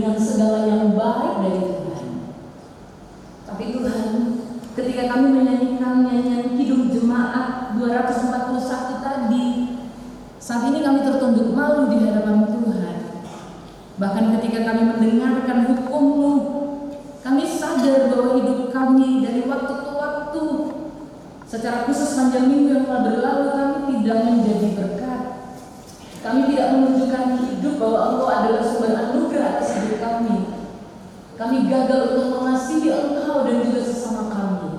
dengan segala yang baik dari Tuhan. Tapi Tuhan, ketika kami menyanyikan nyanyian Kidung Jemaat 241 tadi, saat ini kami tertunduk malu di hadapan Tuhan. Bahkan ketika kami mendengarkan hukum-Mu, kami sadar bahwa hidup kami dari waktu ke waktu, secara khusus panjang minggu yang telah berlalu, kami tidak menjadi berkat. Kami tidak menunjukkan hidup bahwa Engkau adalah sumber anugerah atas hidup kami. Kami gagal untuk mengasihi Engkau dan juga sesama kami.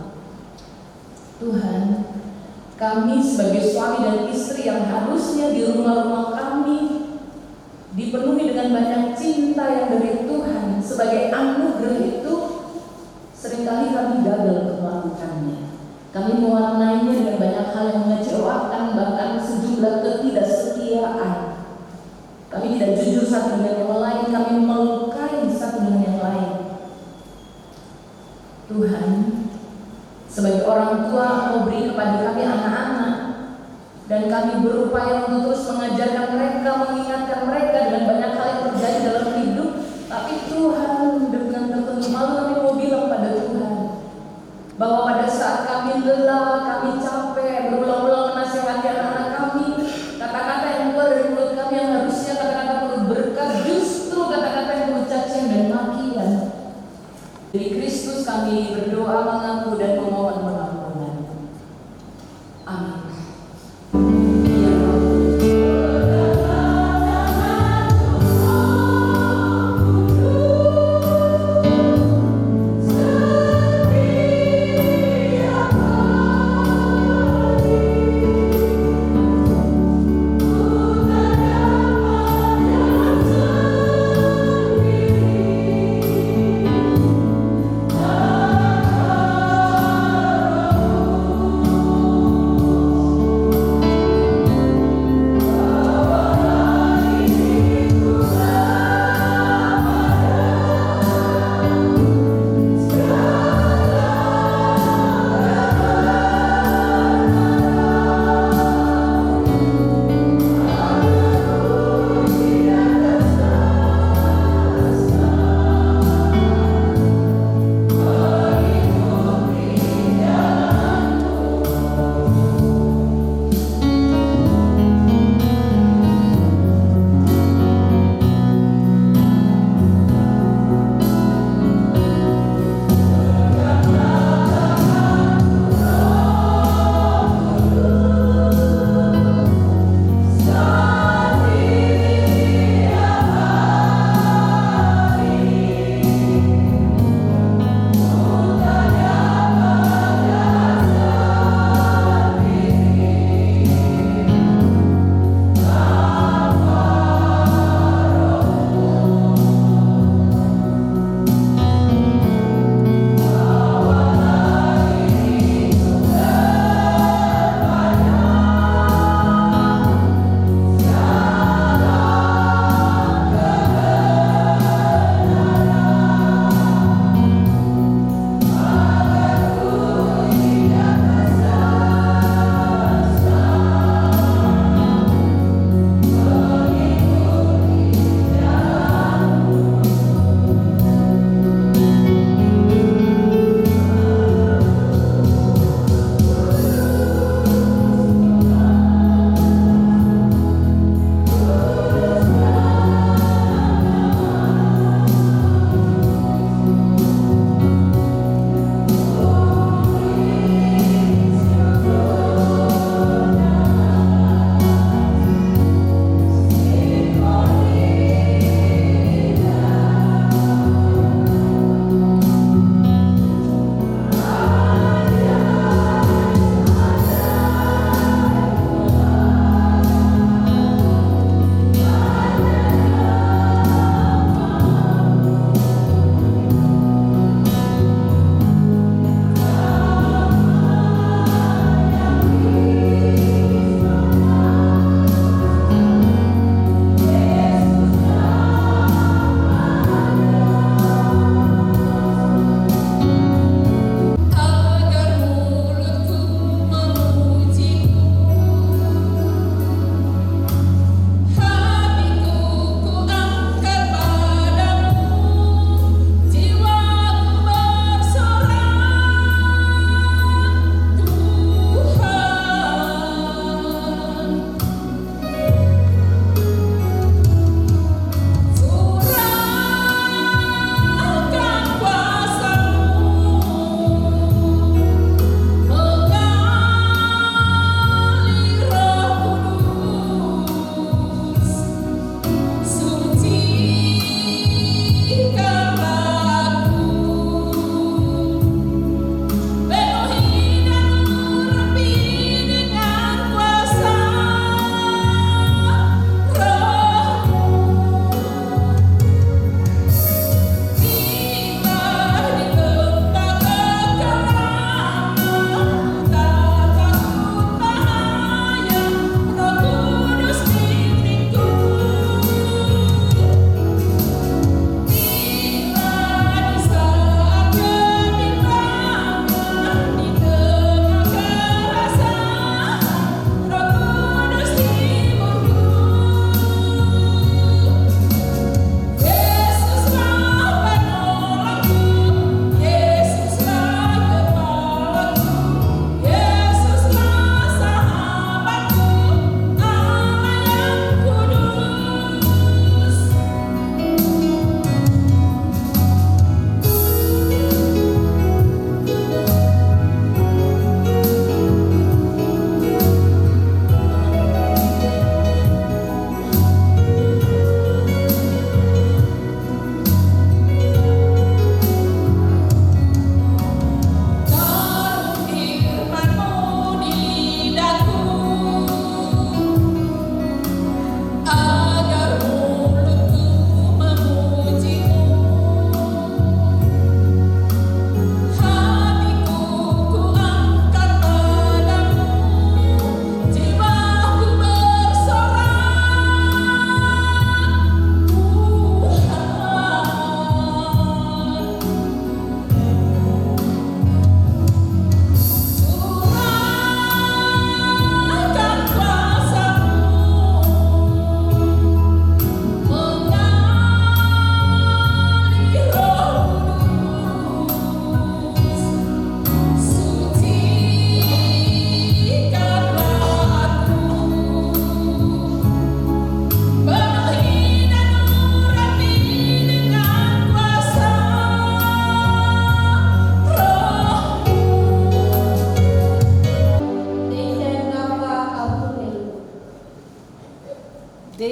Tuhan, kami sebagai suami dan istri yang harusnya di rumah-rumah kami dipenuhi dengan banyak cinta yang dari Tuhan sebagai anugerah itu, seringkali kami gagal untuk melakukannya. Kami mewarnainya dengan banyak hal yang mengecewakan, bahkan sejumlah ketidaksetiaan. Kami tidak jujur satu dengan yang lain, kami melukai satu dengan yang lain. Tuhan, sebagai orang tua, Engkau beri kepada kami anak-anak, dan kami berupaya untuk terus mengajarkan mereka, mengingatkan mereka dengan banyak hal yang terjadi dalam hidup. Tapi Tuhan, dengan tertunduk malu kami mau bilang pada Tuhan bahwa pada saat kami lelah, kami capek, berulang-ulang menasihati anak-anak kami, kata-kata yang keluar dari mulut kami yang harusnya kata-kata penuh berkat, justru kata-kata yang penuh cacian dan makian. Dari Kristus kami berdoa, mengaku dan memohon pengampunan. Amin. Oh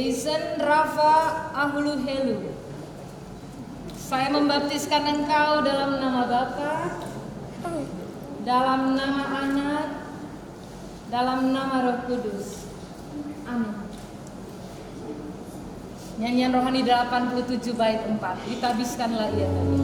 Jason Rafa Ahuluhelu. Saya membaptiskan engkau dalam nama Bapa, dalam nama Anak, dalam nama Roh Kudus. Amin. Nyanyian rohani 87 bait 4. Ditabiskanlah ia tadi.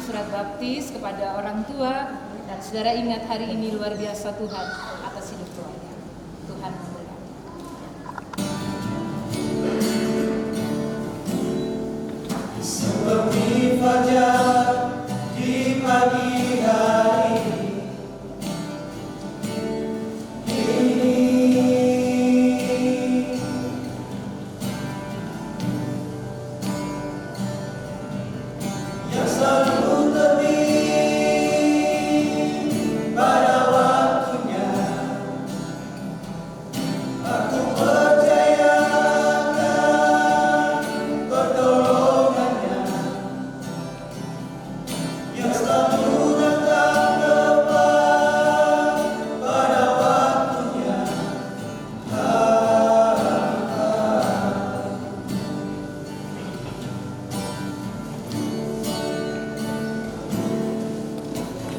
Surat baptis kepada orang tua, dan saudara ingat hari ini luar biasa Tuhan atas hidup keluarga. Tuhan memberkati. Seperti fajar di pagi hari ini, yang selalu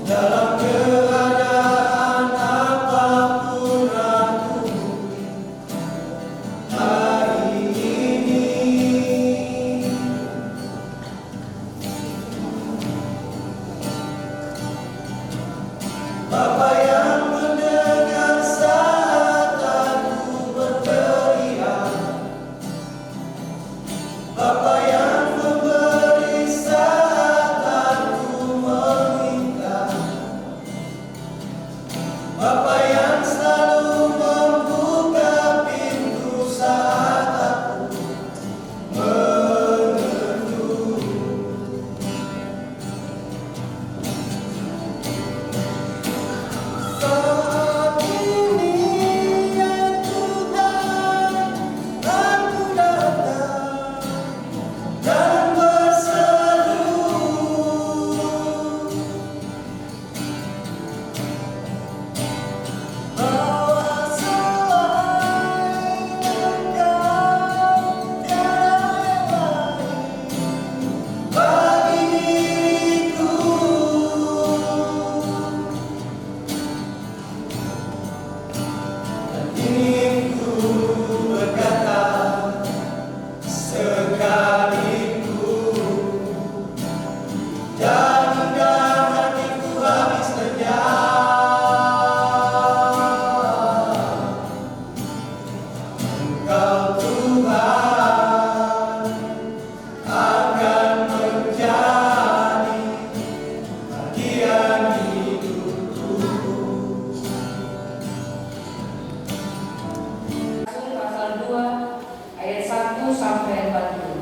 dalam keadaan apapun aku hari ini, Bapa yang mendengar saat aku berteriak, Bapa yang memberi saat aku meminta, Bapa yang selalu membuka pintu saat aku mengetuk. Saat ini ya Tuhan, aku datang dan berseru, bahwa selain Engkau tiada lain bagi diriku. Dan ingin ku berkata sekaliku, jangankan hatiku habis terjang, Engkau Tuhan akan menjadi bagian hidupku. Pasal 2 ayat 1 sampai 40.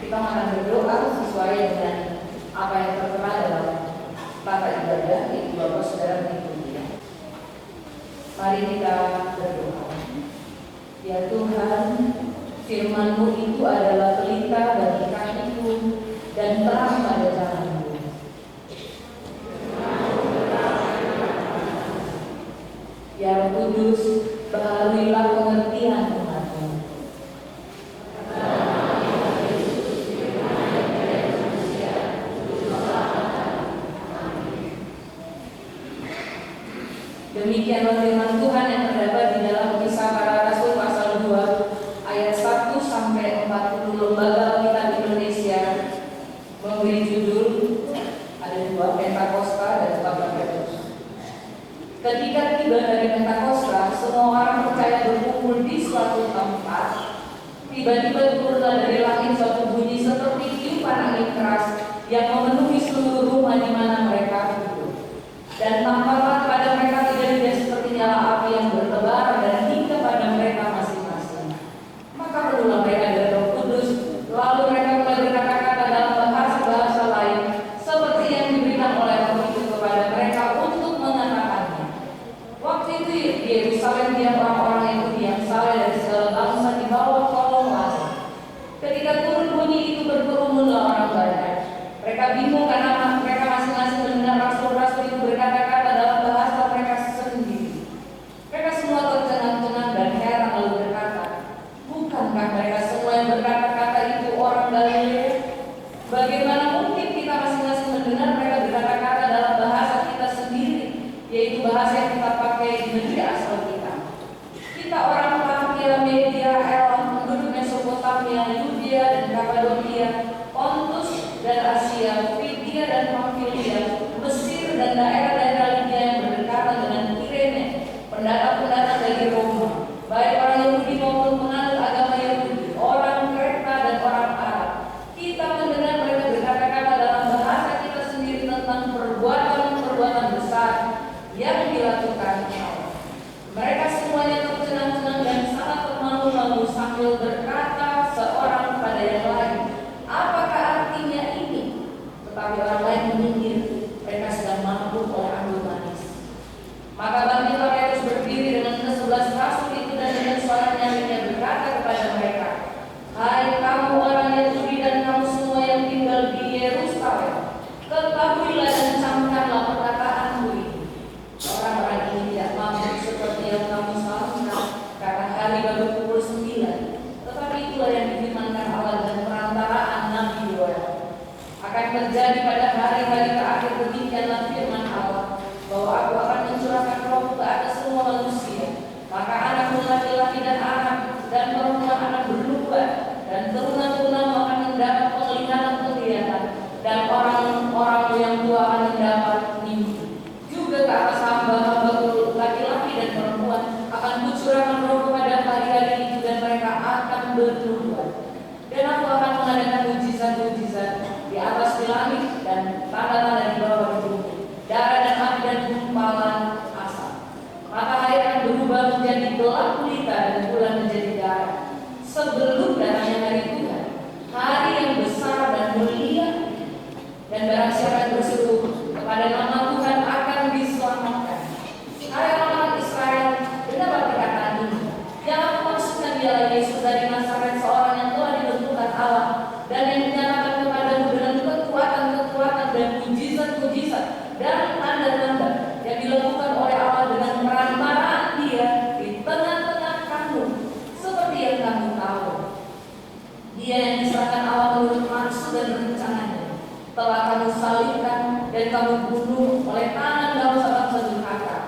Kita akan berdoa sesuai dengan apa yang tertera dalam tata ibadah itu Bapak Saudara mengikuti. Mari kita berdoa. Ya Tuhan, firman-Mu itu adalah pelita bagi kakiku dan terang pada jalanku. Ya Roh Kudus, baharuilah pengertian umat-Mu. Demikianlah firman Tuhan yang terdapat di dalam Kisah Para Rasul pasal 2 ayat 1 sampai 40. Lembaga Alkitab Indonesia memberi memberi judul ada dua, Pentakosta dan Tabla Petrus. Ketika tiba dari Pentakosta, semua orang percaya berkumpul di suatu tempat. Tiba-tiba turunlah dari langit suatu bunyi seperti tiupan angin keras yang memenuhi seluruh rumah di mana mereka duduk. Dan tampaklah pada mereka tiga-tiga seperti nyala api yang bertebar dan hingga pada mereka masing-masing. Maka berulang mereka dari Roh Kudus, lalu mereka mulai berkata-kata dalam bahasa lain seperti yang diberikan oleh Roh itu kepada mereka untuk mengatakannya. Waktu itu di Yerusalem diam orang-orang Yahudi yang saleh dari segala bangsa di bawah kolong langit. Ketika turun bunyi itu berkerumunlah orang banyak. Mereka bingung karena mereka masing-masing mendengar rasul-rasul itu berkata-kata dalam bahasa mereka sendiri. Mereka semua tercengang-cengang dan heran lalu berkata, bukankah mereka semua yang berkata-kata itu orang Galilea? Bagaimana mungkin kita masing-masing mendengar mereka berkata-kata dalam bahasa kita sendiri, yaitu bahasa yang kita pakai di negeri asal kita? Kita orang Partia, Media, Elam, penduduk Mesopotamia, Yudea dan Kapadokia, Pontus dan Asia, Frigia dan Pamfilia, Mesir dan daerah-daerah Libya yang berdekatan dengan Kirene, pendatang-pendatang dari Roma, baik orang Yahudi maupun penganut agama Yahudi, orang Kreta dan orang Arab. Kita mendengar mereka berkata-kata dalam bahasa kita sendiri tentang perbuatan-perbuatan besar yang dilakukannya. Mereka semuanya tercengang-cengang dan sangat termangu-mangu sambil berkata seorang kepada yang lain, apakah artinya ini? Tetapi orang lain menyindir, mereka sedang mabuk oleh anggur manis. Maka bangkitlah Petrus berdiri dengan ke-11 rasul itu dan dengan suara nyaringnya berkata kepada mereka, hai kamu orang Yahudi dan kamu semua yang tinggal di Yerusalem, ketahuilah dan camkanlah perkataanku ini. Orang-orang ini tidak mabuk seperti yang kamu salahkan, karena hari baru pukul 9. Tetapi itulah yang difirmankan Allah dan perantaraan Nabi Yoel. Akan terjadi pada hari-hari terakhir demikianlah firman Allah, bahwa aku akan mencurahkan roh ke atas semua manusia. Maka anak laki-laki dan anak dan perempuan akan bernubuat, dan teruna-terunamu akan mendapat penglihatan, dan orang-orang yang tua akan mendapat mimpi. Juga ke atas hamba-hambaku laki-laki dan perempuan akan kucurahkan roh pada hari-hari itu, dan mereka akan bernubuat. Dan aku akan mengadakan mujizat-mujizat di atas di langit dan tanda-tanda di bawah di bumi, darah dan api dan gumpalan asap. Matahari akan berubah menjadi gelap gulita dan bulan menjadi darah, sebelum datangnya hari Tuhan, hari yang besar dan mulia. Dan barang siapa yang berseru kepada nama Tuhan akan diselamatkan. Hai orang Israel, dengarlah perkataan ini. Jangan memasukkan dialah Yesus dari Nazaret, seorang yang telah ditentukan Allah dan yang dinyatakan kepadamu dengan kekuatan-kekuatan dan mujizat-mujizat dan tanda-tanda yang dilakukan oleh Allah dengan perantaraan Dia di tengah-tengah kamu, seperti yang kamu tahu. Dia yang diserahkan Allah menurut maksud dan rencananya telah kamu salibkan dan kamu bunuh oleh tangan bangsa-bangsa durhaka.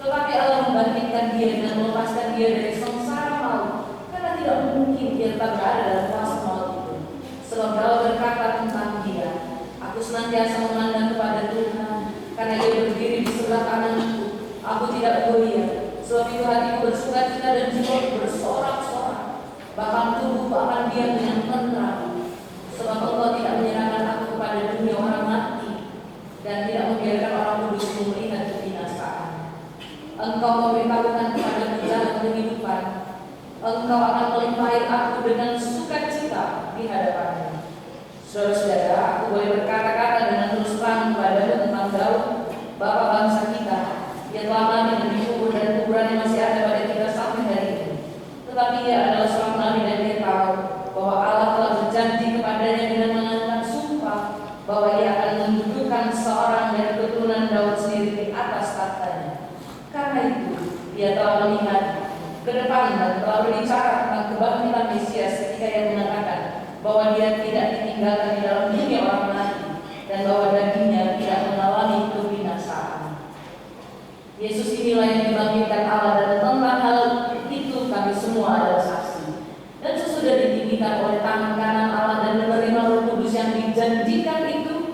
Tetapi Allah membangkitkan Dia dan melepaskan Dia dari sengsara maut, karena tidak mungkin Dia tetap berada dalam kuasa maut itu. Sebab Allah berkata tentang Dia, aku senantiasa memandang kepada Tuhan, karena Dia berdiri di sebelah kananku. Aku tidak goyah, sebab itu hatiku bersukacita dan jiwaku bersorak-sorak. Bahkan tubuhku akan diam dengan tenteram, sebab Allah tidak menyerahkan aku kepada dunia orang mati, dan tidak membiarkan orang kudusmu melihat kebinasaan. Engkau memberitahukan kepadaku jalan kehidupan. Engkau akan melimpahi aku dengan sukacita di hadapanmu. Saudara-saudara, aku boleh berkata-kata dengan terus terang kepadamu tentang Daud, bapa bangsa kita, yang telah mati dan dikubur dan kuburannya masih ada pada kita sampai hari ini. Tetapi ia adalah seorang nabi dan dia tahu bahwa Allah telah berjanji kepadanya dengan mengangkat sumpah bahwa ia akan mendudukkan seorang dari keturunan Daud sendiri di atas tahtanya. Karena itu, dia telah melihat ke depan dan telah berbicara tentang kebangkitan Mesias ketika ia mengatakan bahwa dia tidak ditinggalkan di dalam dunia orang mati dan bahwa dagingnya tidak mengalami kebinasaan. Yesus inilah yang dibangkitkan Allah, dan tentang hal itu kami semua adalah saksi. Dan sesudah ditinggikan oleh tangan kanan Allah dan menerima Roh Kudus yang dijanjikan itu,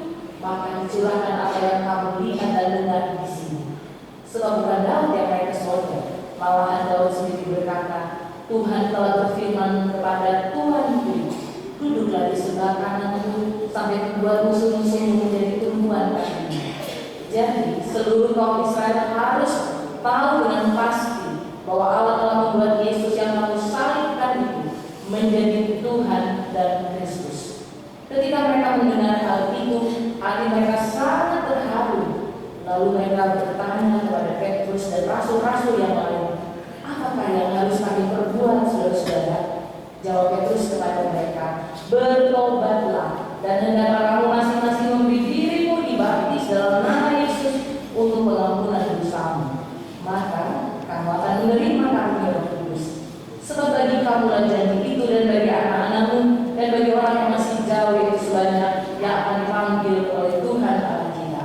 Sebab bukan Daud yang naik ke sorga, malahan Daud sendiri berkata, Tuhan telah berfirman kepada Tuhanku, duduklah di sebelah kananku sampai membuat musuh-musuhmu menjadi tumpuan kakimu. Jadi seluruh kaum Israel harus tahu dengan pasti bahwa Allah telah membuat Yesus yang kamu salibkan itu menjadi Tuhan dan Kristus. Ketika mereka mendengar hal itu, hati mereka sangat terharu. Lalu mereka bertanya kepada Petrus dan rasul-rasul yang lain, apakah yang harus kami perbuat, saudara-saudara? Jawab Petrus kepada mereka, bertobatlah dan hendaklah kamu masing-masing memberi dirimu dibaptis dalam nama Yesus untuk pengampunan dosamu. Maka kamu akan menerima karunia Roh Kudus. Sebab bagi kamulah janji itu, dan bagi anak-anakmu, dan bagi orang yang masih jauh itu sebanyak yang akan dipanggil oleh Tuhan Allah kita.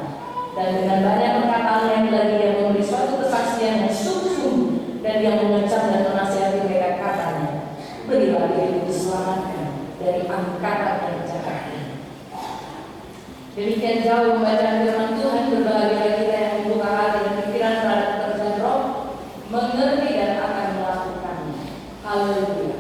Dan dengan banyak perkataan lain lagi yang memberi suatu kesaksian yang sungguh-sungguh dan yang mengecam dan menasihati mereka, katanya, berilah dirimu diselamatkan dari angkatan yang jahat ini. Demikian jauh membaca firman Tuhan. Berbahagia kita yang membuka hati dan pikiran terhadap pekerjaan Roh, mengerti dan akan melakukannya. Haleluya.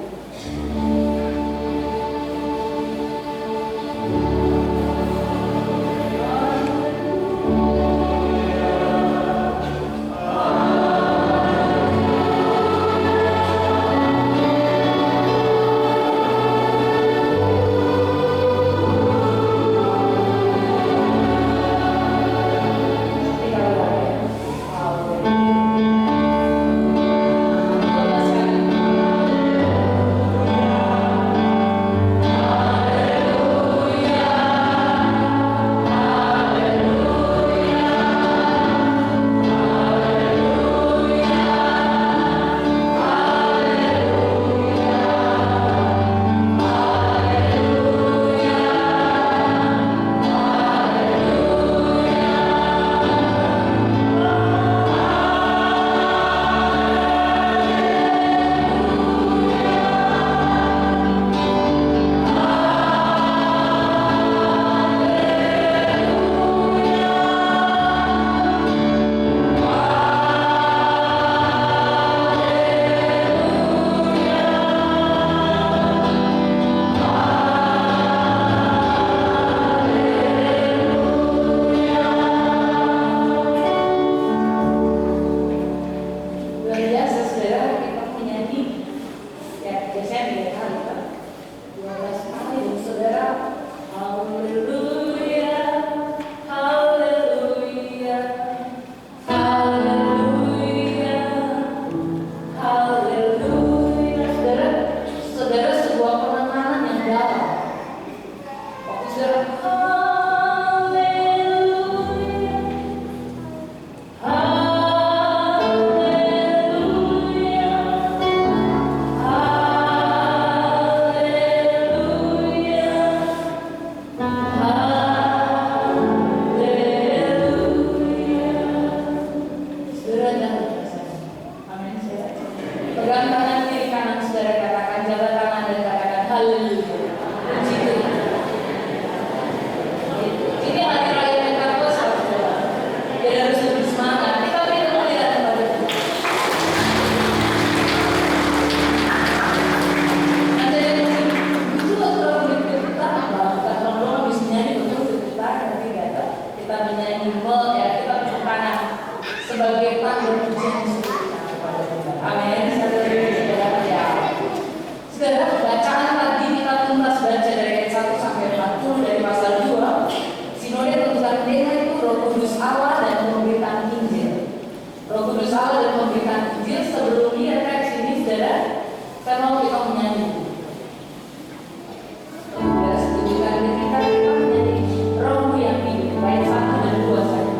Rohmu yang hidup, baik 1 dan 2 saja.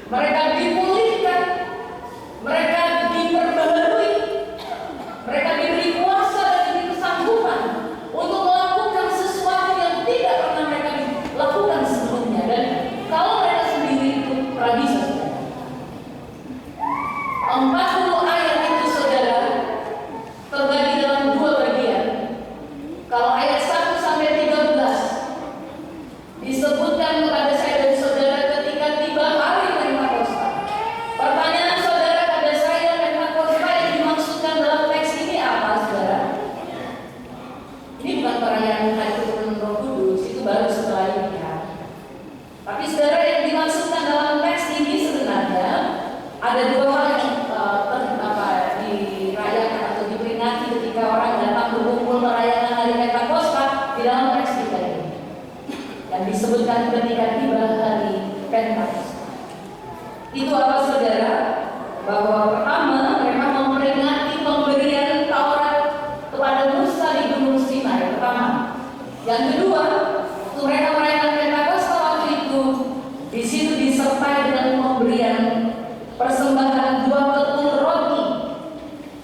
mereka dipulihkan, mereka diperbaharui, mereka diberi kuasa dan diberi kesanggupan untuk melakukan sesuatu yang tidak pernah mereka lakukan sebelumnya. Dan kalau mereka sendiri itu bisa, 40 ayat itu saudara terbagi dalam 2 bagian. Kalau ayat 1 sampai 13 disebutkan kepada saya dan saudara ketika tiba hari Pentakosta. Pertanyaan saudara pada saya, Pentakosta yang dimaksudkan dalam teks ini apa, saudara? Ini bukan perayaan hari keturunan Roh Kudus, itu baru setelah ini kan. Tapi saudara, yang dimaksudkan dalam teks ini sebenarnya ada 2 hal yang dirayakan atau diperingati ketika orang datang berkumpul merayakan hari Pentakosta di dalam teks kita ini, yang disebutkan ketika tiba hari Pentakosta. Itu apa, saudara? Bahwa pertama mereka memperingati pemberian Taurat kepada Musa di Gunung Sinai pertama. Yang kedua, waktu mereka merayakan Pentakosta waktu itu, di situ disertai dengan pemberian persembahan 2 ketul roti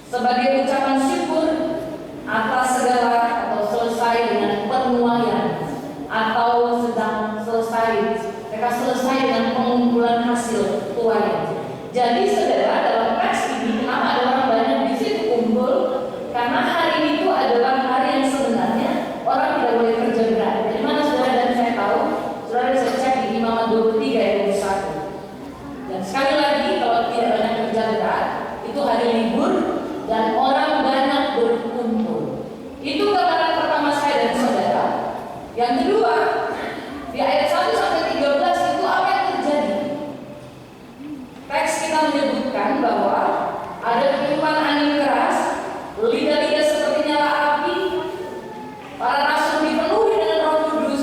sebagai ucapan syukur atas segala atau selesai dengan penuaian atau sedang selesai, mereka selesai dengan pengumpulan hasil tuaian. Jadi saudara, dalam teks ini kenapa ada orang banyak di situ kumpul? Karena hari itu adalah hari yang sebenarnya orang tidak boleh kerja berat. Dari mana saudara dan saya tahu? Saudara bisa cek di Imamat 23 ayat 21. Dan sekali lagi, kalau tidak banyak kerja berat, itu hari libur dan orang banyak berkumpul. Itu gambaran pertama saya dan saudara. Yang kedua, di ayat 1 sampai 13 itu apa yang terjadi? Teks kita menyebutkan bahwa ada tiupan angin keras, lidah-lidah seperti nyala api, para rasul dipenuhi dengan Roh Kudus,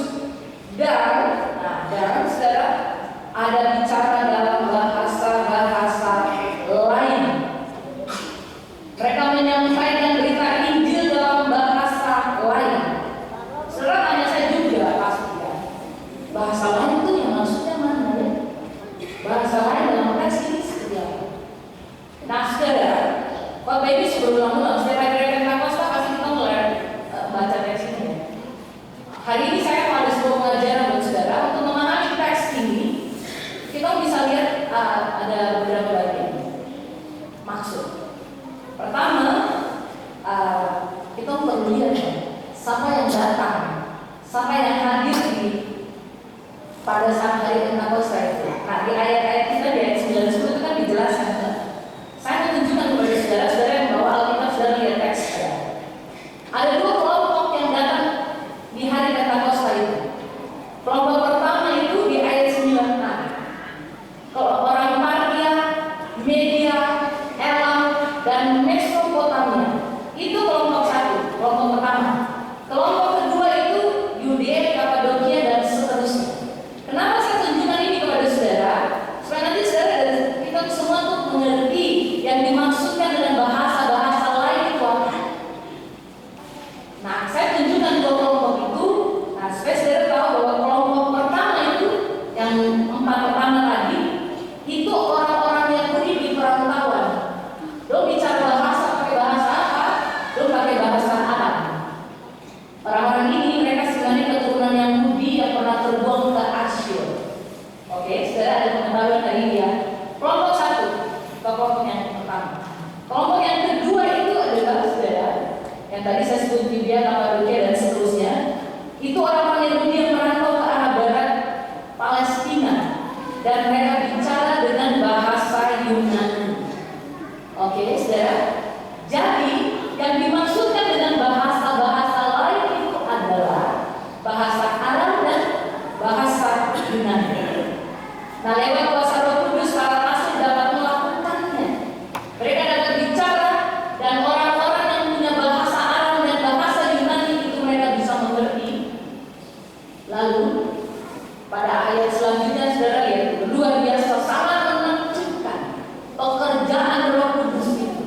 dan saudara, ada bicara dalam bahasa-bahasa lain. Mereka menyampaikan berita Injil dalam bahasa lain. Saudara tanya saya juga pasti ya, bahasa lain itu yang maksudnya mana ya? Bahasa lain dalam teks ini seperti apa? Nah saudara, khotbah ini berulang-ulang. Setiap hari Pentakosta pasti kita mulai baca teks ini ya. Hari ini saya harus pengajaran buat saudara untuk memahami teks ini. Kita bisa lihat ada beberapa bagian maksud. Pertama, kita perlu lihat siapa yang datang, siapa yang hadir pada saat hari Pentakosta itu. Nah, di ayat-ayat kita di ayat 9 itu kan dijelaskan. Saya menunjukkan kepada saudara-saudara yang bawa Alkitab sudah lihat teks. Ada 2 kelompok yang datang di hari Pentakosta itu. Kelompok pertama itu di ayat 9. Kalau orang Partia, Media, Elam, dan Mesopotamia, itu kelompok 1, kelompok pertama. Kelompok kedua itu Yudea, Kapadokia, dan seterusnya. Kenapa saya tunjukkan ini kepada saudara? Supaya nanti saudara dan kita semua tuh mengerti yang dimaksudkan dengan bahasa-bahasa lain itu apa. Nah, saya tunjukkan 2 kelompok itu. Nah, supaya saudara tahu bahwa kelompok pertama itu, yang 4 pertama tadi, itu orang-orang yang beri di perantauan. Lo bicara bahasa pakai bahasa apa? Lo pakai bahasa Arab. Orang-orang ini mereka sebenarnya keturunan Yahudi yang pernah terbuang ke Asyur. Oke, saudara ada pengetahuan dari dia. Kelompok 1, kelompok yang pertama. Kelompok yang kedua itu adalah saudara yang tadi saya sebut Libya, Kapadokia, dan seterusnya. Itu orang-orang Yahudi yang merantau ke arah barat Palestina. Dan mereka bicara dengan bahasa Yunani. Oke, saudara. Jadi, yang dimaksudkan dengan bahasa-bahasa lain itu adalah bahasa Arab dan bahasa Yunani. Nah, lewat kuasa Roh Kudus, para rasul dapat melakukannya. Mereka dapat bicara, dan orang-orang yang punya bahasa Arab dan bahasa Yunani itu mereka bisa mengerti. Lalu, pada ayat selanjutnya, saudara lihat, luar biasa, sangat menakjubkan pekerjaan Roh Kudus itu.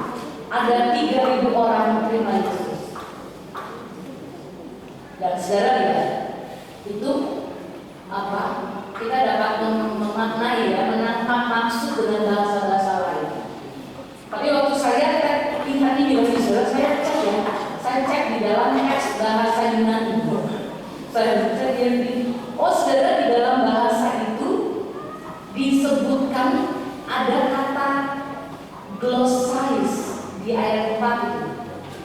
Ada 3.000 orang terima Yesus. Dan saudara lihat, itu apa? Kita dapat memaknai ya disebutkan ada kata glossaris di ayat 4 itu.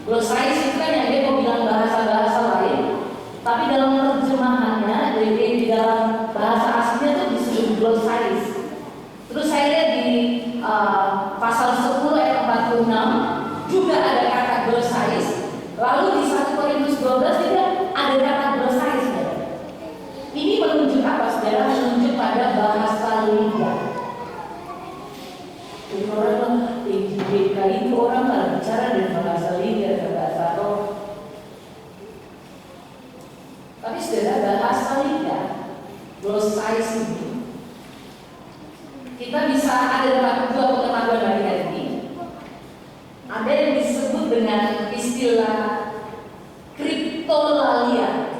Glossaris itu kan yang dia mau bilang bahasa-bahasa lain, tapi dalam terjemahannya di dalam bahasa aslinya tuh disebut glossaris. Terus saya lihat di pasal 10 ayat 46 juga ada kata glossaris. Lalu di 1 Korintus 12 juga ada kata glossaris. Ini menunjuk apa, saudara? Menunjuk pada bahasa lidah. Jadi orang di GBK itu orang kalau bicara dengan bahasa lidah dan bahasa roh. Tapi saudara, bahasa lidah, glossaris ini kita bisa ada dalam dua pengetahuan dari hari ini. Ada yang disebut dengan istilah kriptolalia.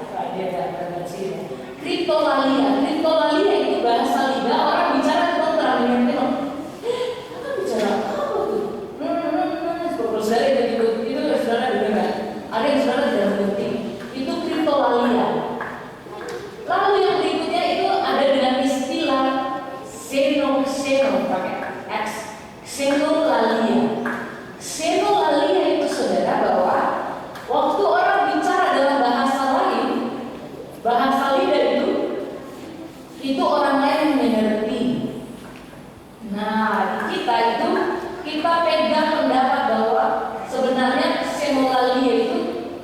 Kriptolalia itu bahasa lidah orang bicara tentang terang-terang. Apa bicara apa tuh? Kalau saudara itu saudara dengar. Ada yang saudara tidak mengerti. Itu kriptolalia. Lalu yang berikutnya itu ada dengan istilah xeno pakai X, xenolalia. Xenolalia itu saudara bahwa waktu orang bicara dalam bahasa lain, bahasa lidah itu orang lain mengerti. Nah, kita pegang pendapat bahwa sebenarnya xenolalia itu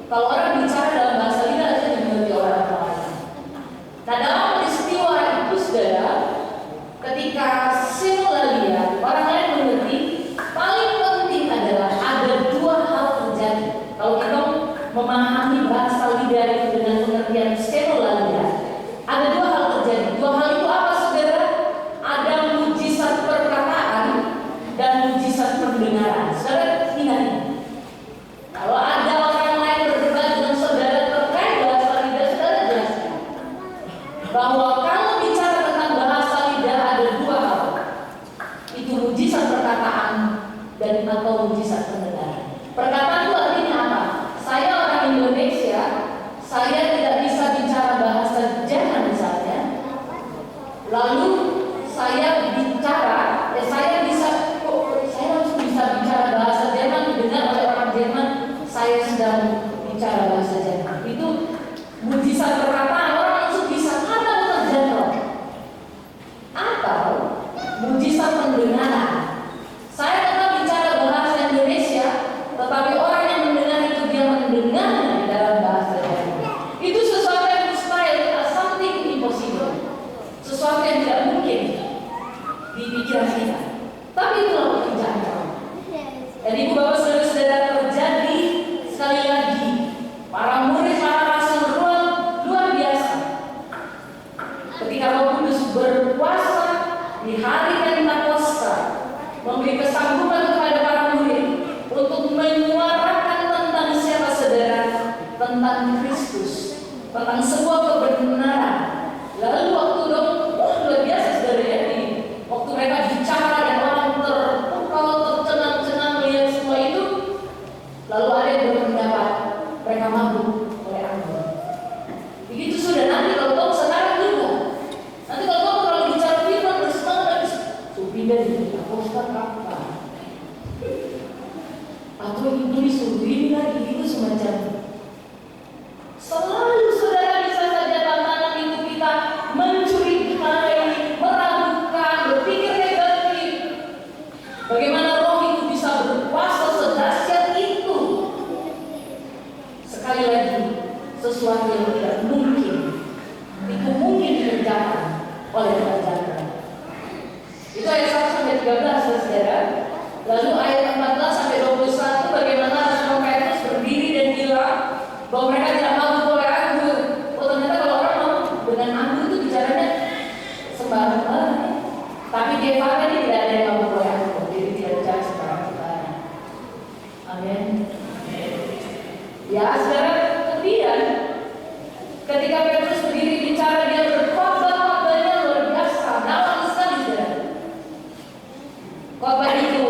kalau orang bicara dalam bahasa lidah aja dimengerti orang lain. Nah, dalam peristiwa itu saudara, ketika xenolalia orang lain mengerti, paling penting adalah ada dua hal terjadi. Kalau kita memahami bahasa lidah itu dengan pengertian xenolalia, ada dua hal terjadi. Dua hal itu apa, saudara? Ada mujizat perkataan dan mujizat pendengaran. Saudara ingat ini. Kalau ada orang lain berdebat dengan saudara terkait bahasa lidah, saudara jelaskan bahwa kalau bicara tentang bahasa lidah ada dua hal. Itu mujizat perkataan dan atau mujizat pendengaran. Perkataan itu artinya apa? Saya orang Indonesia, saya tidak bisa bicara bahasa Jerman misalnya. Lalu saya bicara, saya langsung bisa bicara bahasa Jerman, didengar oleh orang Jerman, saya sedang bicara bahasa Jerman. Itu mujizat perkataan, orang langsung bisa kata terjangkau. Atau mujizat pendengaran. Saya tetap bicara bahasa Indonesia, tetapi orang yang mendengar itu dia mendengarnya di dalam bahasa Jerman. Itu sesuatu yang mustahil, something impossible, sesuatu yang tidak mungkin di pikiran kita. Tapi itulah pekerjaan Allah. Jadi ibu bapak saudara-saudara, terjadi sekali lagi para murid, para rasul luar biasa. Ketika Roh Kudus berkuasa di hari Pentakosta, memberi kesanggupan kepada para murid untuk menyuarakan tentang siapa saudara, tentang Kristus, tentang sebuah kebenaran. Lalu waktu luar biasa saudara ya, waktu mereka bicara dan orang terpukau, tercengang-cengang melihat semua itu, lalu ada yang berpendapat mereka mabuk oleh anggur. Begitu sudah, nanti kalau kamu sekarang juga, nanti kalau kamu kalau bicara firman bersemangat, pindah di apostat apa? Atau ibu disuruhin lagi itu semacam. Selalu saudara bisa saja tantangan itu kita mencurigai, meragukan, berpikir negatif. Bagaimana roh itu bisa berkuasa sedahsyat itu? Sekali lagi, sesuatu yang tidak mungkin itu mungkin dikerjakan oleh kerajaan. Itu ayat 1 sampai 13 saudara. Lalu ayat 14 sampai 21 bagaimana Rasul Petrus berdiri dan bilang bahwa mereka tidak mabuk oleh anggur. Oh, ternyata kalau orang mabuk dengan anggur itu bicaranya sembarangan. Tapi di Evangelis ini tidak ada yang mabuk oleh anggur, jadi tidak bicara sembarangan. Amin. Ya, saudara, kemudian ketika Petrus berdiri bicara, dia berkhotbah-khotbahnya luar biasa, dalam sekali saudara. Khotbah itu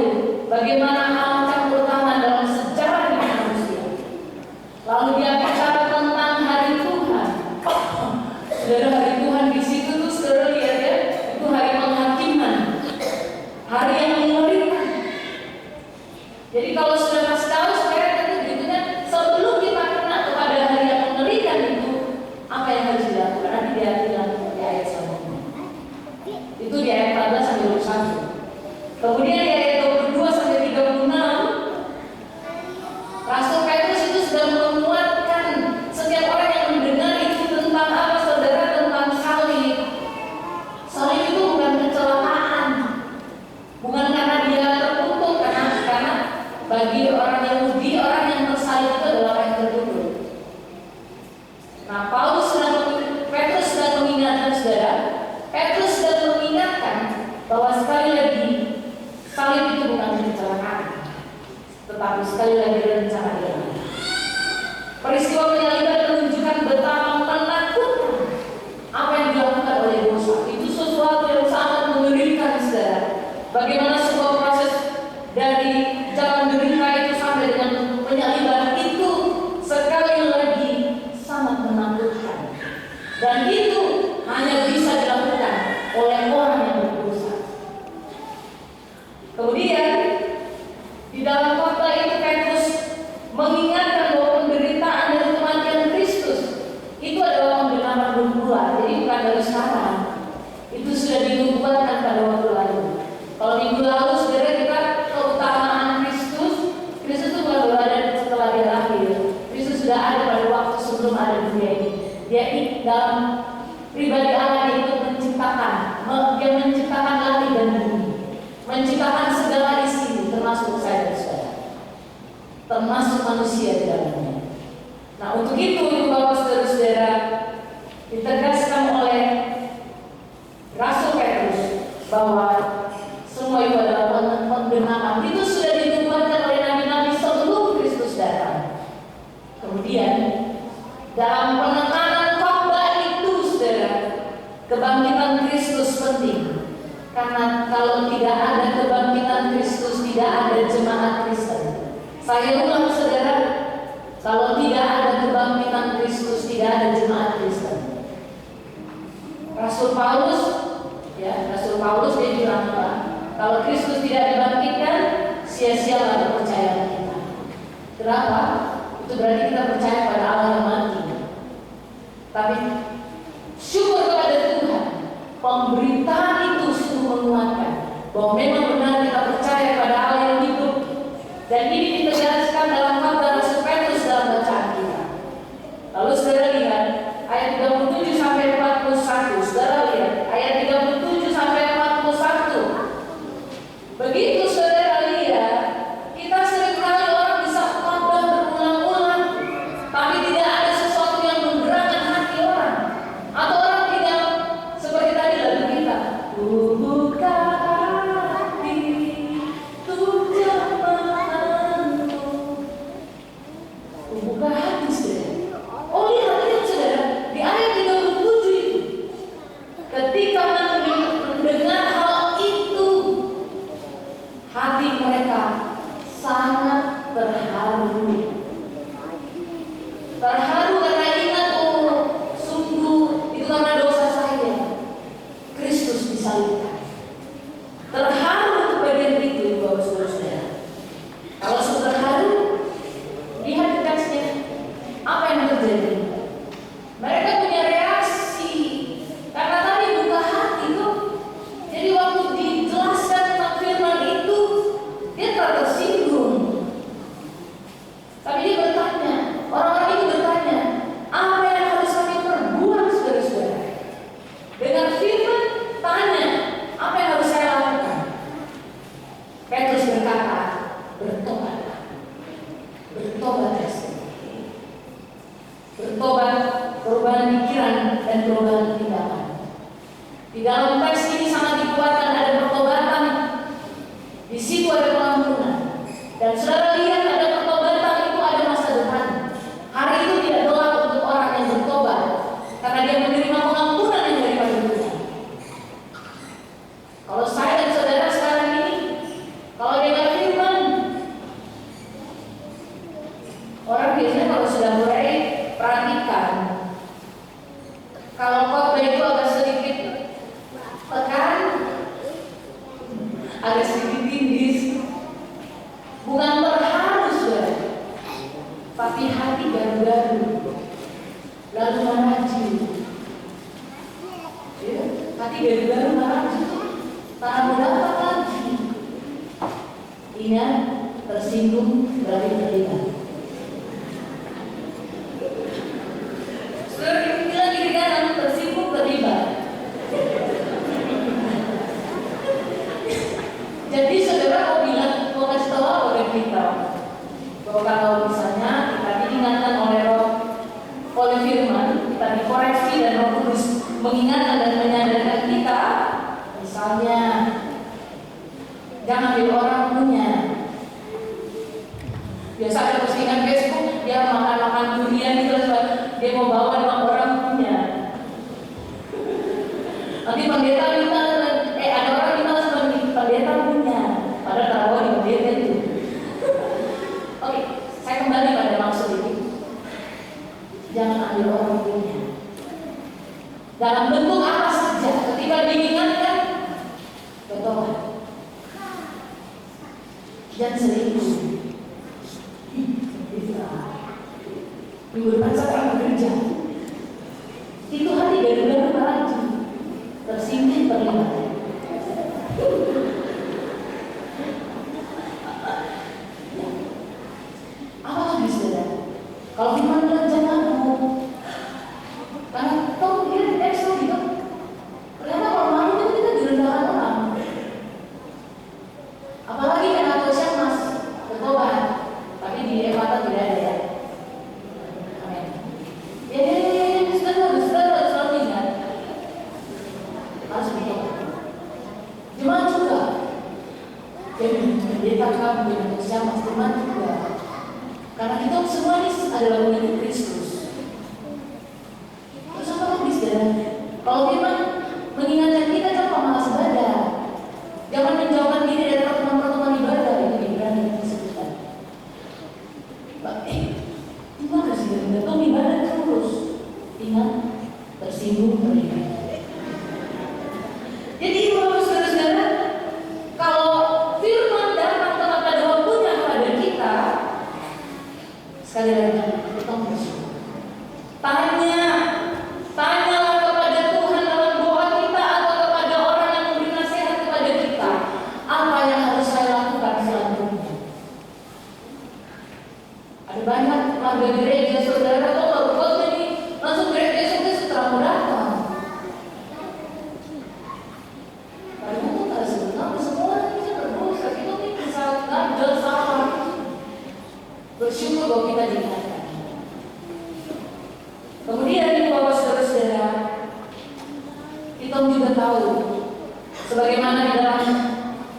bagaimana Allah campur tangan dalam sejarah hidup manusia. Lalu dia bicara tentang hari Tuhan. Saudara, hari Tuhan di situ tuh saudara lihat ya, itu hari penghakiman. Itu di ayat 14 sampai 21. Kemudian di ayat 22 sampai 36, Rasul Petrus itu sudah menguatkan setiap orang yang mendengar itu tentang apa, saudara, tentang salib. Salib itu bukan kecelakaan, bukan karena dia terkutuk, karena bagi orang Yahudi, orang yang tersalib itu adalah orang yang terkutuk. Nah, Petrus sedang mengingatkan, saudara, Petrus sedang mengingatkan bahwa sekali lagi salib itu bukan kecelakaan, tetapi sekali lagi rencana Ilahi. Peristiwa penyaliban menunjukkan betapa menakutkan apa yang dilakukan oleh dosa. Itu sesuatu yang sangat mengerikan, saudara. Bagaimana sebuah proses dari jalan derita itu sampai dengan penyaliban itu sekali lagi sangat menakutkan. Dan itu hanya bisa dilakukan oleh orang yang berdosa. Kemudian di dalam khotbah itu Petrus mengingatkan bahwa penderitaan dan kematian Kristus itu adalah pembenaran berbulan. Jadi bukan dari sekarang. Itu sudah dinubuatkan pada waktu lalu. Kalau minggu lalu saudara kita keutamaan Kristus itu baru ada setelah dia lahir. Kristus sudah ada pada waktu sebelum ada dunia ini. Dia dalam pribadi Allah itu menciptakan, dia menciptakan langit dan bumi, menciptakan segala isi, termasuk saya dan saudara, termasuk manusia di dalamnya. Nah, untuk itu Bapak saudara-saudara, ditegaskan oleh Rasul Petrus bahwa semua itu adalah pembenaran. Itu sudah dinubuatkan oleh nabi-nabi sebelum Kristus datang. Kemudian dalam penekanan khotbah itu, saudara, kebangkitan Kristus penting. Karena kalau tidak ada kebangkitan Kristus, tidak ada jemaat Kristen. Saya ulang, saudara, kalau tidak ada kebangkitan Kristus, tidak ada jemaat Kristen. Rasul Paulus dia bilang apa? Kalau Kristus tidak dibangkitkan, sia-sialah kepercayaan kita. Kenapa? Itu berarti kita percaya pada Allah yang mati. Tapi syukur kepada Tuhan, pemberitaan itu sungguh menguatkan bahwa memang benar kita percaya pada Allah yang hidup. Dan ini ditegaskan dalam khotbah Rasul Petrus dalam bacaan kita. Lalu saudara lihat ayat 37 sampai 41. Saudara lihat ayat 37 sampai 41. Begitu saudara lihat, kita seringkali orang bisa khotbah berulang-ulang, tapi tidak ada sesuatu yang menggerakkan hati orang. Atau orang tidak seperti tadi lagu kita, buka hati untuk jemaatmu. Buka hati, saudara. Oh, lihat saudara, di ayat 37 itu, ketika mendengar hal itu, hati mereka sangat terharu. Terharu karena ingat, oh sungguh itu karena dosa saya Kristus disalibkan. Terharu untuk bagian itu, Bapak saudara. Kalau sudah terharu, lihat teksnya, apa yang terjadi? Mereka punya reaksi karena tadi buka hati itu. Jadi waktu dijelaskan tentang firman itu, dia tersinggung. Tapi dia bertanya, orang-orang itu bertanya, apa yang harus kami perbuat, saudara-saudara? Dengan firman tanya, apa yang harus saya lakukan? Petrus berkata, bertobatlah. Bertobatlah, saudara. Bertobat, perubahan pikiran dan perubahan tindakan. Di dalam teks ini sangat dikuatkan ada pertobatan. Di situ ada pengampunan. Dan saudara lihat ada pertobatan itu ada masa depan. Hari itu tidak gelap untuk orang yang bertobat, karena dia menerima pengampunan yang daripada Tuhan. Kalau saya dan saudara sekarang ini, kalau dengar firman, orang biasanya kalau sudah mulai perhatikan, kalau khotbah itu agak sedikit tekan, agak sedikit tindis, bukan terharu, saudara, tapi hati garu-garu, lalu meraju. Ya, hati garu-garu meraju. Ingat, tersinggung berarti terlibat. Saudara bilang kiri kanan, tersinggung terlibat. Jadi saudara mau bilang, mau kasih tahu apa ke kita? Bahwa kalau misalnya kita diingatkan oleh Roh, oleh Firman, kita dikoreksi dan Roh Kudus mengingatkan dan menyadarkan kita, misalnya jangan ambil orang punya. Biasa ada postingan Facebook, dia makan durian gitu, dia mau bawa dengan orang punya. Nanti pendeta minta, ada orang minta seperti pendeta punya, padahal taruh di pendeta itu. Oke, saya kembali pada maksud ini. Jangan ambil orang punya. Dalam bentuk apa saja, ketika diingatkan, bertobat. Jangan selingkuh. Minggu depan saya akan bekerja. Itu hati dari dalam lagi tersinggung terlibat. Apa lagi saudara? Kalau firman bilang jangan mau, karena kau pikir ekstro gitu. Ternyata kalau malu itu kita direndahkan orang. Apalagi karena dosa mas bertobat, tapi di Epata tidak ada ya. Jemaat juga, jadi pendeta kami Indonesia mas jemaat juga, karena kita semua ini adalah pengikut Kristus. Terus apa lagi saudara? Kalau firman mengingatkan kita jangan malas ibadah, jangan menjauhkan diri dari pertemuan-pertemuan ibadah, itu Ibrani yang disebutkan. Terima kasih datang ibadah terus, ingat tersinggung terlibat. Jadi saudara-saudara, kalau firman datang kepada waktunya kepada kita, sekali lagi kita bersyukur. Tanyalah kepada Tuhan dalam doa kita atau kepada orang yang memberi nasihat kepada kita, apa yang harus saya lakukan selanjutnya. Ada banyak warga gereja saudara, kalau baru jadi langsung gereja setelah mau datang. Bersyukur bahwa kita diingatkan. Kemudian Bapak saudara-saudara, kita juga tahu sebagaimana di dalam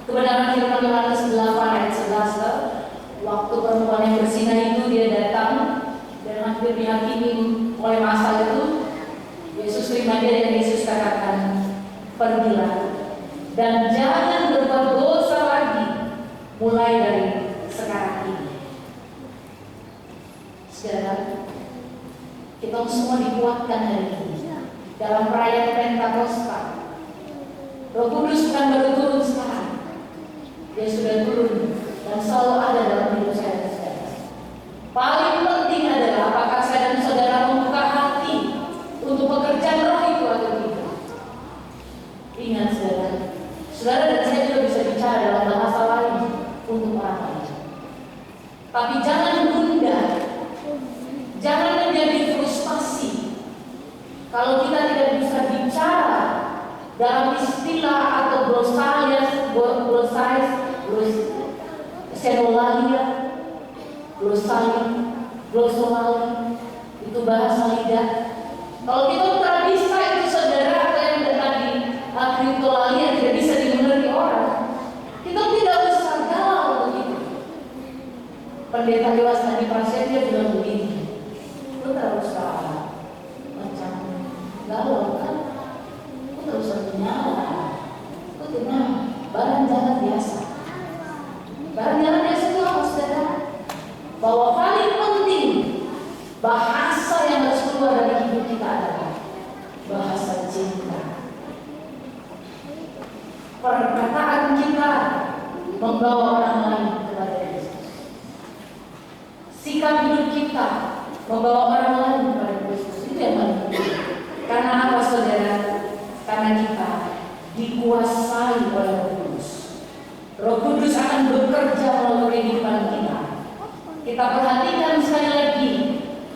kebenaran firman Yohanes 8 ayat 11, waktu perempuan yang berzina itu dia datang dan hampir dihakimi oleh masa itu. Yesus terima dia dan Yesus katakan, pergilah dan jangan berbuat dosa lagi mulai dari sekarang ini. Saudara, kita semua dikuatkan hari ini dalam perayaan Pentakosta. Roh Kudus bukan baru turun sekarang, dia sudah turun dan selalu ada dalam hidup saya dan saudara. Paling penting adalah apakah saya dan saudara membuka hati untuk pekerjaan roh itu atau tidak. Ingat saudara dan saya juga bisa bicara dalam bahasa lain untuk orang lain. Tapi jangan menunda. Jangan menjadi frustasi kalau kita tidak bisa bicara dalam istilah atau glossalia, glosolalia, itu bahasa lidah. Kalau kita tidak bisa itu saudara, atau yang tadi kriptolalia tidak bisa dimengerti orang, kita tidak usah galau begitu. Pendeta dewasa di Prasetya bilang begini, lu tidak usah macam galau kan, lu tidak usah menyala, lu tenang, barang jalan biasa. Barang jalan biasa itu apa saudara? Bahwa paling penting bahasa yang harus keluar dari hidup kita adalah bahasa cinta. Perkataan kita membawa orang lain kepada Yesus. Sikap hidup kita membawa orang lain kepada Yesus. Itu yang paling penting. Karena apa saudara? Karena kita dikuasai oleh Roh Kudus. Roh Kudus akan bekerja kita perhatikan sekali lagi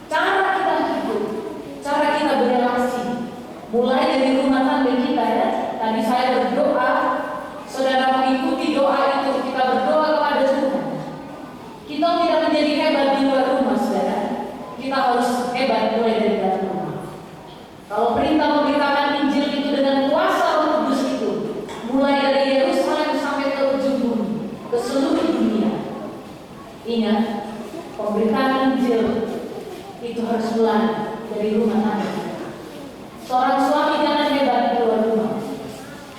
cara kita hidup, cara kita berelasi, mulai dari rumah tangga kita ya. Tadi saya berdoa, saudara mengikuti doa itu, kita berdoa kepada Tuhan. Kita tidak menjadi hebat di luar rumah, saudara. Kita harus hebat mulai dari dalam rumah. Kalau perintah memberitakan Injil itu dengan kuasa Roh Kudus itu, mulai dari Yerusalem sampai ke ujung bumi, ke seluruh dunia. Ingat, pemberitaan Injil itu harus mulai dari rumah tangga. Seorang suami jangan hebat di luar rumah.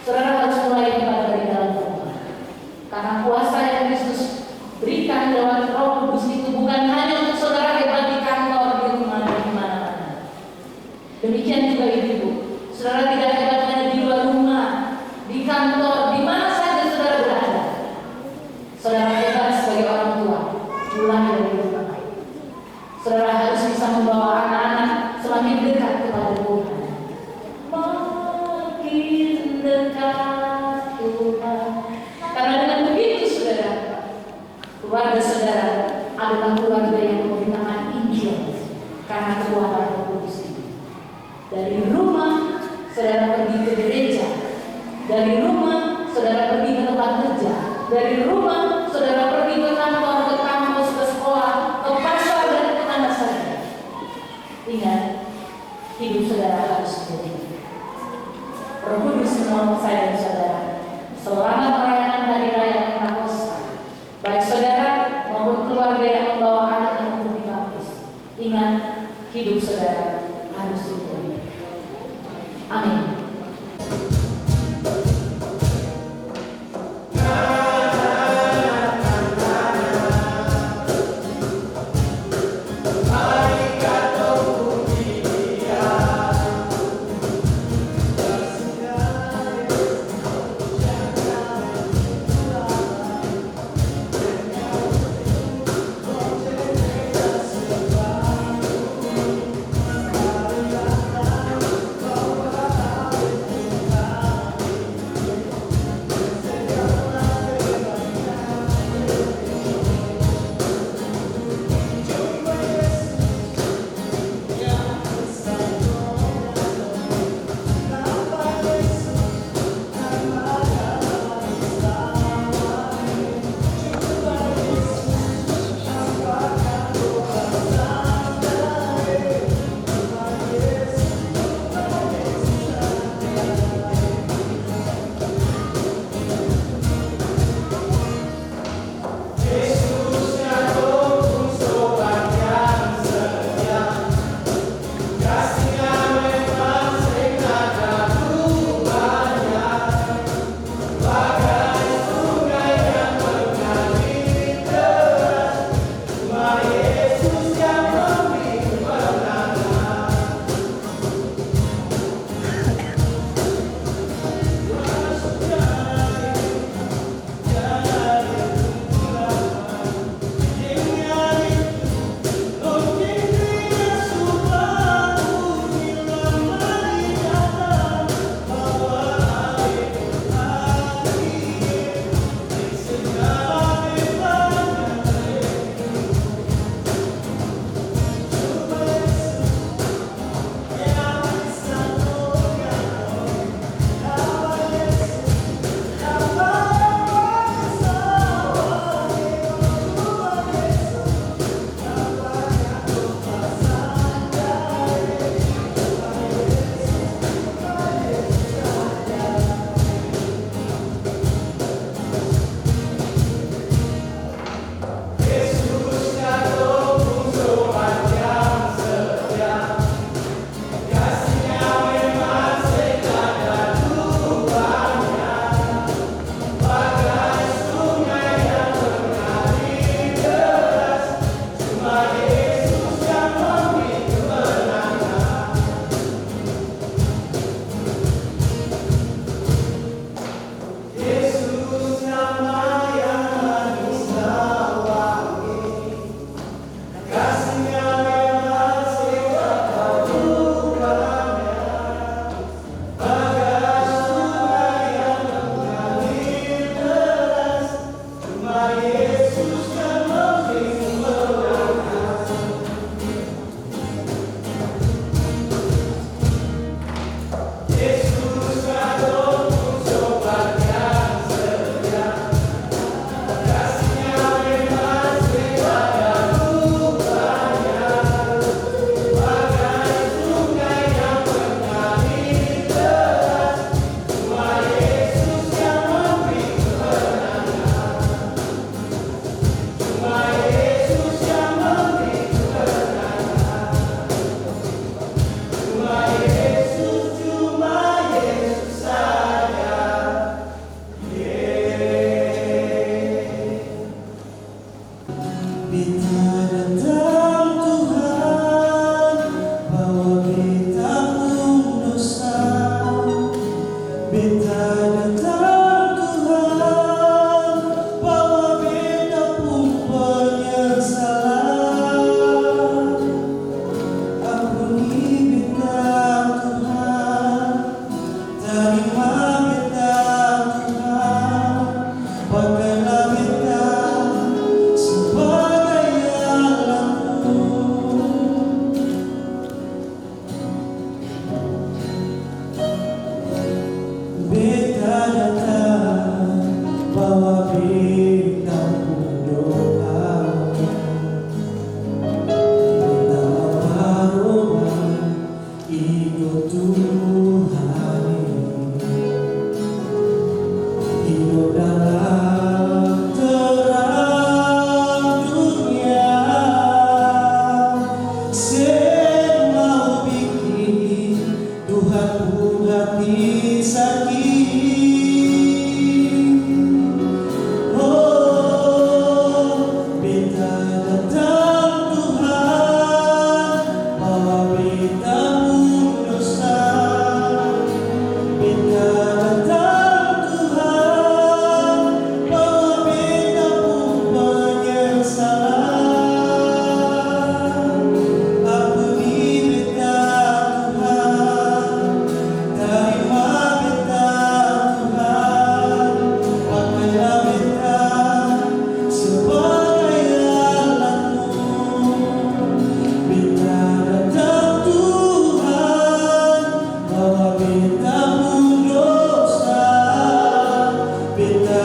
Saudara harus mulai hebat dari dalam rumah. Karena kuasa yang Kristus berikan lewat Roh Kudus itu bukan hanya untuk saudara hebat di kantor, di rumah, dan di mana-mana. Demikian juga ibu, saudara tidak hebat hanya di luar rumah, di kantor, di mana saja saudara berada. Saudara hebat sebagai orang tua, mulai dari rumah. Saudara harus bisa membawa anak-anak semakin dekat kepada Tuhan. Makin dekat Tuhan. Karena dengan begitu saudara, keluarga saudara adalah keluarga yang memberitakan Injil karena kekuatan Roh Kudus ini. Dari rumah saudara pergi ke gereja, dari rumah saudara pergi ke tempat kerja, dari rumah saudara pergi ke kantor, ke kampus, ke sekolah, ke pasar, dan ke mana saja. Ingat, hidup saudara harus menjadi Roh Kudus menolong saya dan saudara selama merayakan hari raya Pentakosta, baik saudara maupun keluarga yang membawa anak yang untuk dibaptis. Ingat, hidup saudara harus dipenuhi. Amin.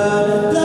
dan